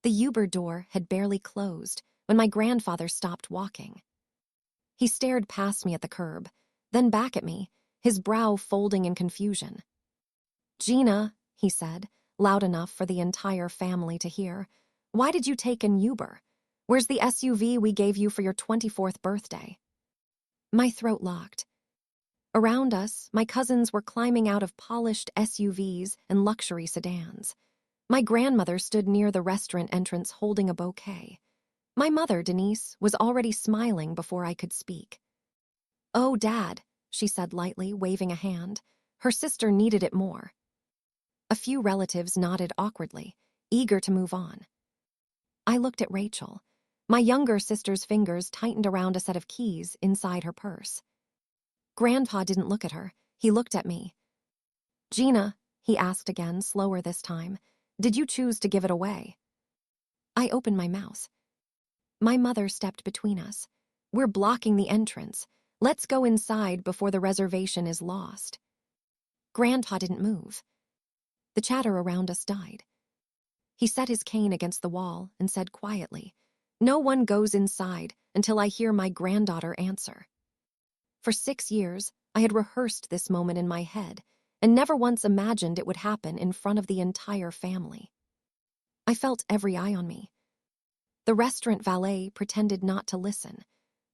The Uber door had barely closed when my grandfather stopped walking. He stared past me at the curb, then back at me, his brow folding in confusion. "Gina," he said, loud enough for the entire family to hear, "why did you take an Uber? Where's the SUV we gave you for your 24th birthday?" My throat locked. Around us, my cousins were climbing out of polished SUVs and luxury sedans. My grandmother stood near the restaurant entrance holding a bouquet. My mother, Denise, was already smiling before I could speak. "Oh, Dad," she said lightly, waving a hand. Her sister needed it more. A few relatives nodded awkwardly, eager to move on. I looked at Rachel. My younger sister's fingers tightened around a set of keys inside her purse. Grandpa didn't look at her. He looked at me. "Gina," he asked again, slower this time, "did you choose to give it away?" I opened my mouth. My mother stepped between us. "We're blocking the entrance. Let's go inside before the reservation is lost." Grandpa didn't move. The chatter around us died. He set his cane against the wall and said quietly, "No one goes inside until I hear my granddaughter answer." For 6 years, I had rehearsed this moment in my head and never once imagined it would happen in front of the entire family. I felt every eye on me. The restaurant valet pretended not to listen.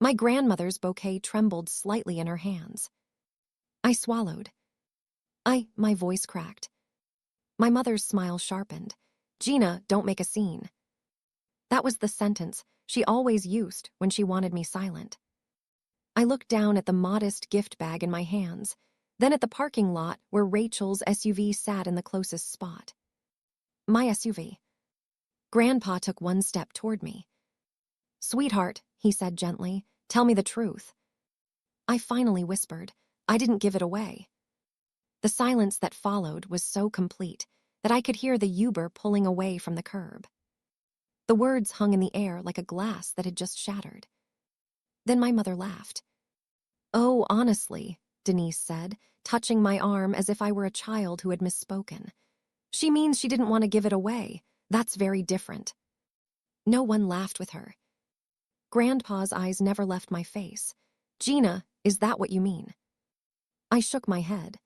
My grandmother's bouquet trembled slightly in her hands. I swallowed. My voice cracked. My mother's smile sharpened. "Gina, don't make a scene." That was the sentence she always used when she wanted me silent. I looked down at the modest gift bag in my hands, then at the parking lot where Rachel's SUV sat in the closest spot. My SUV. Grandpa took one step toward me. "Sweetheart," he said gently, "tell me the truth." I finally whispered, "I didn't give it away." The silence that followed was so complete that I could hear the Uber pulling away from the curb. The words hung in the air like a glass that had just shattered. Then my mother laughed. "Oh, honestly," Denise said, touching my arm as if I were a child who had misspoken. "She means she didn't want to give it away. That's very different." No one laughed with her. Grandpa's eyes never left my face. "Gina, is that what you mean?" I shook my head.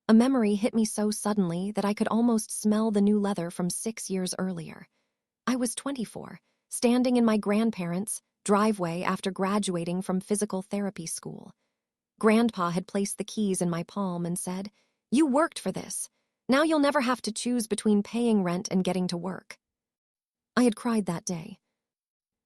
A memory hit me so suddenly that I could almost smell the new leather from 6 years earlier. I was 24, standing in my grandparents' driveway after graduating from physical therapy school. Grandpa had placed the keys in my palm and said, "You worked for this. Now you'll never have to choose between paying rent and getting to work." I had cried that day.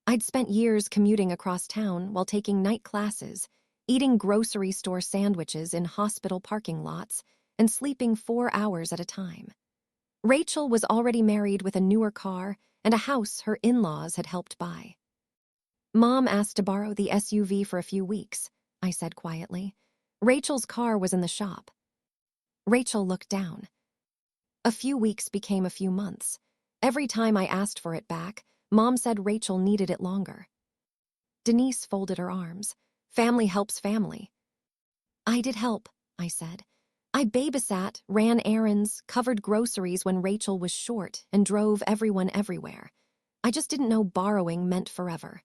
I'd spent years commuting across town while taking night classes, eating grocery store sandwiches in hospital parking lots, and sleeping 4 hours at a time. Rachel was already married with a newer car and a house her in-laws had helped buy. "Mom asked to borrow the SUV for a few weeks," I said quietly. "Rachel's car was in the shop." Rachel looked down. A few weeks became a few months. Every time I asked for it back, Mom said Rachel needed it longer. Denise folded her arms. "Family helps family." "I did help," I said. "I babysat, ran errands, covered groceries when Rachel was short, and drove everyone everywhere. I just didn't know borrowing meant forever."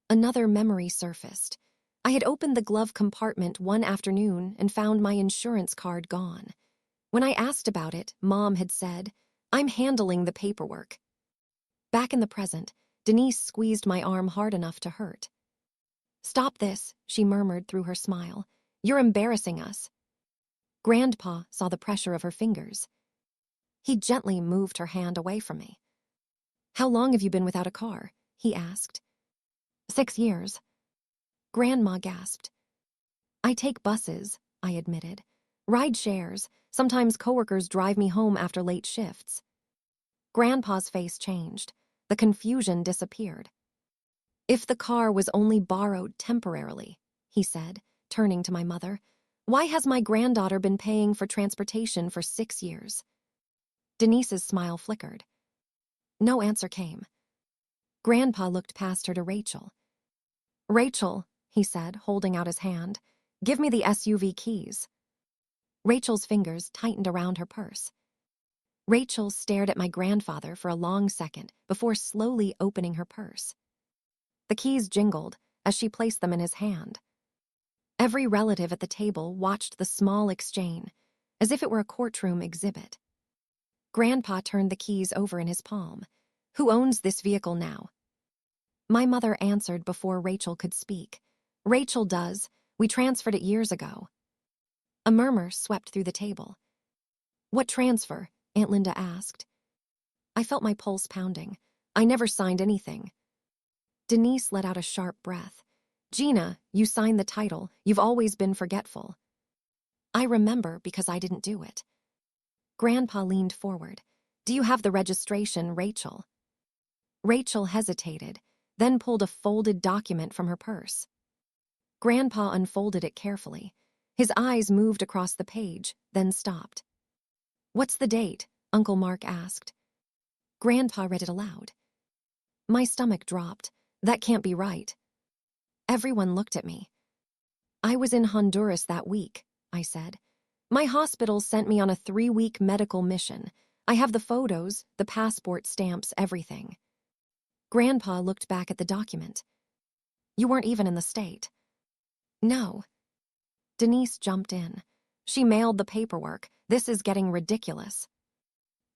Another memory surfaced. I had opened the glove compartment one afternoon and found my insurance card gone. When I asked about it, Mom had said, "I'm handling the paperwork." Back in the present, Denise squeezed my arm hard enough to hurt. "Stop this," she murmured through her smile. "You're embarrassing us." Grandpa saw the pressure of her fingers. He gently moved her hand away from me. "How long have you been without a car?" he asked. 6 years. Grandma gasped. "I take buses," I admitted. "Ride shares. Sometimes coworkers drive me home after late shifts." Grandpa's face changed. The confusion disappeared. "If the car was only borrowed temporarily," he said, turning to my mother, "why has my granddaughter been paying for transportation for 6 years?" Denise's smile flickered. No answer came. Grandpa looked past her to Rachel. "Rachel," he said, holding out his hand, "give me the SUV keys." Rachel's fingers tightened around her purse. Rachel stared at my grandfather for a long second before slowly opening her purse. The keys jingled as she placed them in his hand. Every relative at the table watched the small exchange, as if it were a courtroom exhibit. Grandpa turned the keys over in his palm. "Who owns this vehicle now?" My mother answered before Rachel could speak. "Rachel does. We transferred it years ago." A murmur swept through the table. "What transfer?" Aunt Linda asked. I felt my pulse pounding. "I never signed anything." Denise let out a sharp breath. "Gina, you signed the title. You've always been forgetful." "I remember because I didn't do it." Grandpa leaned forward. "Do you have the registration, Rachel?" Rachel hesitated, then pulled a folded document from her purse. Grandpa unfolded it carefully. His eyes moved across the page, then stopped. "What's the date?" Uncle Mark asked. Grandpa read it aloud. My stomach dropped. "That can't be right." Everyone looked at me. "I was in Honduras that week," I said. "My hospital sent me on a 3-week medical mission. I have the photos, the passport stamps, everything." Grandpa looked back at the document. "You weren't even in the state." "No." Denise jumped in. "She mailed the paperwork. This is getting ridiculous."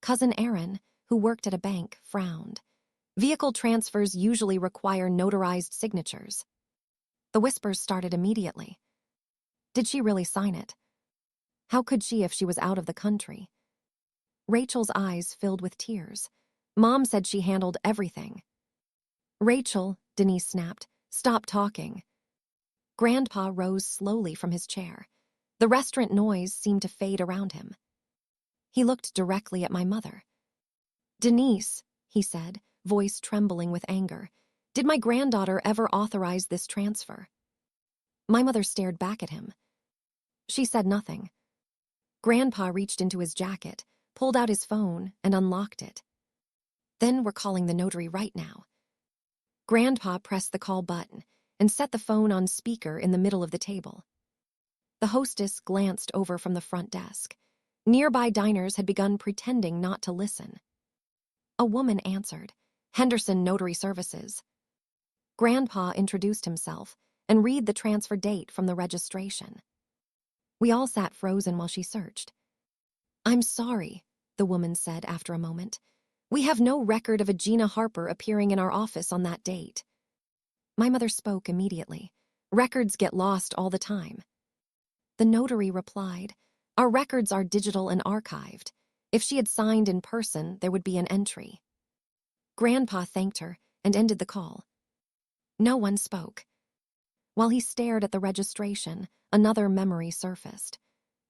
Cousin Aaron, who worked at a bank, frowned. "Vehicle transfers usually require notarized signatures." The whispers started immediately. Did she really sign it? How could she if she was out of the country? Rachel's eyes filled with tears. "Mom said she handled everything." "Rachel," Denise snapped, "stop talking." Grandpa rose slowly from his chair. The restaurant noise seemed to fade around him. He looked directly at my mother. "Denise," he said, voice trembling with anger, "did my granddaughter ever authorize this transfer?" My mother stared back at him. She said nothing. Grandpa reached into his jacket, pulled out his phone, and unlocked it. "Then we're calling the notary right now." Grandpa pressed the call button and set the phone on speaker in the middle of the table. The hostess glanced over from the front desk. Nearby diners had begun pretending not to listen. A woman answered, "Henderson Notary Services." Grandpa introduced himself and read the transfer date from the registration. We all sat frozen while she searched. "I'm sorry," the woman said after a moment. "We have no record of a Gina Harper appearing in our office on that date." My mother spoke immediately. "Records get lost all the time." The notary replied, "Our records are digital and archived. If she had signed in person, there would be an entry." Grandpa thanked her and ended the call. No one spoke. While he stared at the registration, another memory surfaced.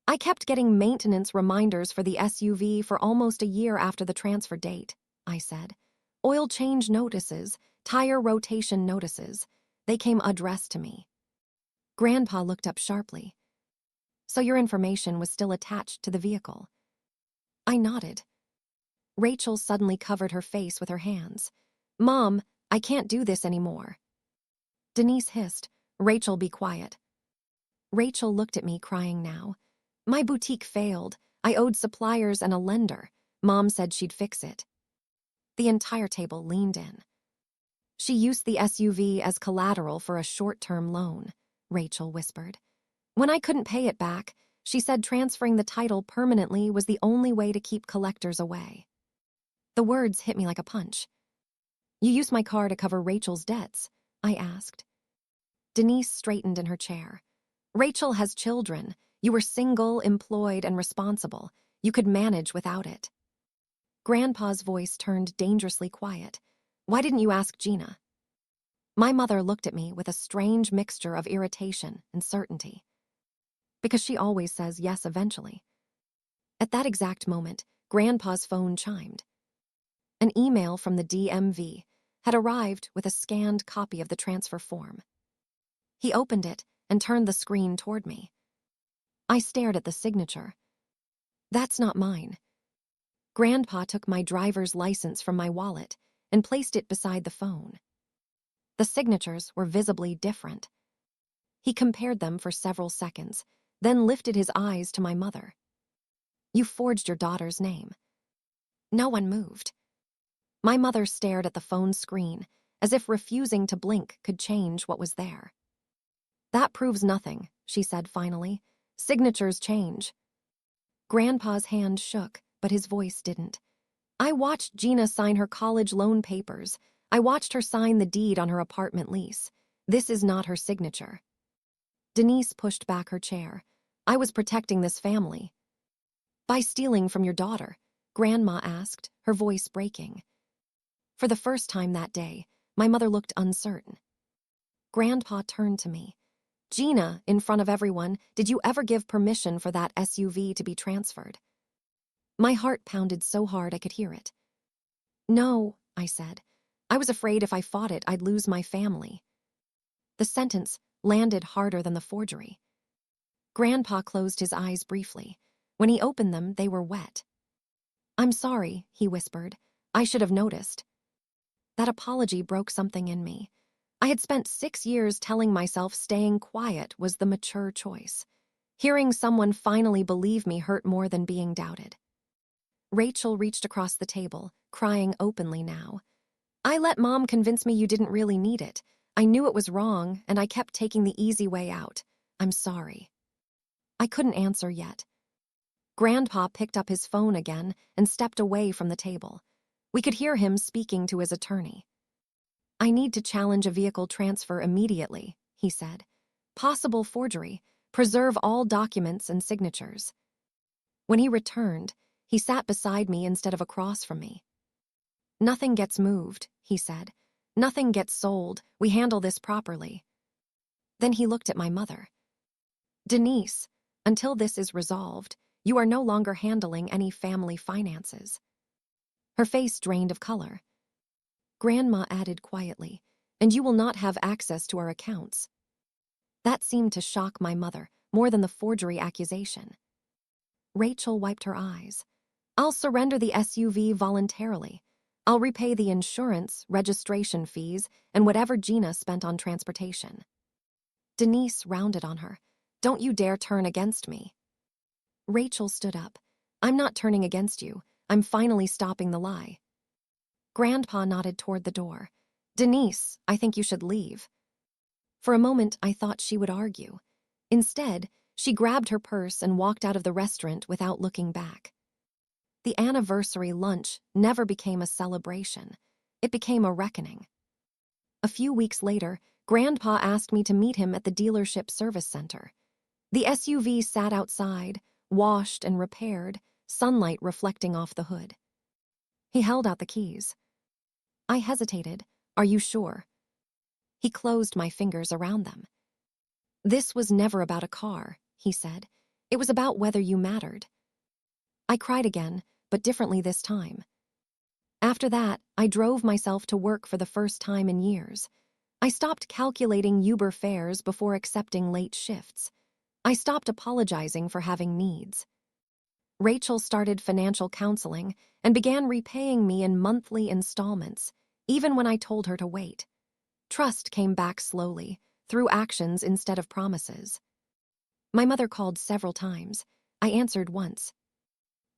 "I kept getting maintenance reminders for the SUV for almost a year after the transfer date," I said. "Oil change notices, tire rotation notices. They came addressed to me." Grandpa looked up sharply. "So your information was still attached to the vehicle?" I nodded. Rachel suddenly covered her face with her hands. "Mom, I can't do this anymore." Denise hissed, "Rachel, be quiet." Rachel looked at me, crying now. "My boutique failed. I owed suppliers and a lender. Mom said she'd fix it." The entire table leaned in. "She used the SUV as collateral for a short-term loan," Rachel whispered. "When I couldn't pay it back, she said transferring the title permanently was the only way to keep collectors away." The words hit me like a punch. "You used my car to cover Rachel's debts?" I asked. Denise straightened in her chair. "Rachel has children. You were single, employed, and responsible. You could manage without it." Grandpa's voice turned dangerously quiet. "Why didn't you ask Gina?" My mother looked at me with a strange mixture of irritation and certainty. "Because she always says yes eventually." At that exact moment, Grandpa's phone chimed. An email from the DMV had arrived with a scanned copy of the transfer form. He opened it and turned the screen toward me. I stared at the signature. "That's not mine." Grandpa took my driver's license from my wallet and placed it beside the phone. The signatures were visibly different. He compared them for several seconds, then lifted his eyes to my mother. "You forged your daughter's name." No one moved. My mother stared at the phone screen, as if refusing to blink could change what was there. That proves nothing, she said finally. Signatures change. Grandpa's hand shook, but his voice didn't. I watched Gina sign her college loan papers. I watched her sign the deed on her apartment lease. This is not her signature. Denise pushed back her chair. I was protecting this family. By stealing from your daughter? Grandma asked, her voice breaking. For the first time that day, my mother looked uncertain. Grandpa turned to me. Gina, in front of everyone, did you ever give permission for that SUV to be transferred? My heart pounded so hard I could hear it. No, I said. I was afraid if I fought it, I'd lose my family. The sentence landed harder than the forgery. Grandpa closed his eyes briefly. When he opened them, they were wet. I'm sorry, he whispered. I should have noticed. That apology broke something in me. I had spent 6 years telling myself staying quiet was the mature choice. Hearing someone finally believe me hurt more than being doubted. Rachel reached across the table, crying openly now. I let Mom convince me you didn't really need it. I knew it was wrong, and I kept taking the easy way out. I'm sorry. I couldn't answer yet. Grandpa picked up his phone again and stepped away from the table. We could hear him speaking to his attorney. I need to challenge a vehicle transfer immediately, he said. Possible forgery. Preserve all documents and signatures. When he returned, he sat beside me instead of across from me. Nothing gets moved, he said. Nothing gets sold. We handle this properly. Then he looked at my mother. Denise, until this is resolved, you are no longer handling any family finances. Her face drained of color. Grandma added quietly, and you will not have access to our accounts. That seemed to shock my mother more than the forgery accusation. Rachel wiped her eyes. I'll surrender the SUV voluntarily. I'll repay the insurance, registration fees, and whatever Gina spent on transportation. Denise rounded on her. Don't you dare turn against me. Rachel stood up. I'm not turning against you. I'm finally stopping the lie. Grandpa nodded toward the door. Denise, I think you should leave. For a moment, I thought she would argue. Instead, she grabbed her purse and walked out of the restaurant without looking back. The anniversary lunch never became a celebration. It became a reckoning. A few weeks later, Grandpa asked me to meet him at the dealership service center. The SUV sat outside, washed and repaired, sunlight reflecting off the hood. He held out the keys. I hesitated. Are you sure? He closed my fingers around them. This was never about a car, he said. It was about whether you mattered. I cried again, but differently this time. After that, I drove myself to work for the first time in years. I stopped calculating Uber fares before accepting late shifts. I stopped apologizing for having needs. Rachel started financial counseling and began repaying me in monthly installments, even when I told her to wait. Trust came back slowly, through actions instead of promises. My mother called several times. I answered once.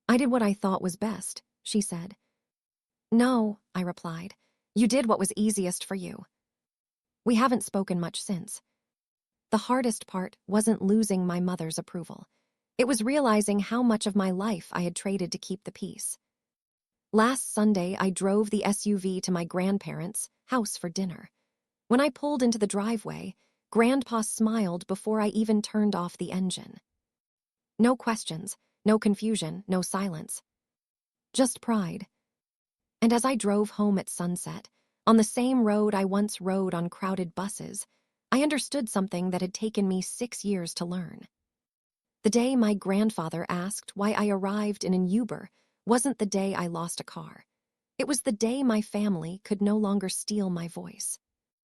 I did what I thought was best, she said. No, I replied. You did what was easiest for you. We haven't spoken much since. The hardest part wasn't losing my mother's approval. It was realizing how much of my life I had traded to keep the peace. Last Sunday, I drove the SUV to my grandparents' house for dinner. When I pulled into the driveway, Grandpa smiled before I even turned off the engine. No questions, no confusion, no silence. Just pride. And as I drove home at sunset, on the same road I once rode on crowded buses, I understood something that had taken me 6 years to learn. The day my grandfather asked why I arrived in an Uber wasn't the day I lost a car. It was the day my family could no longer steal my voice.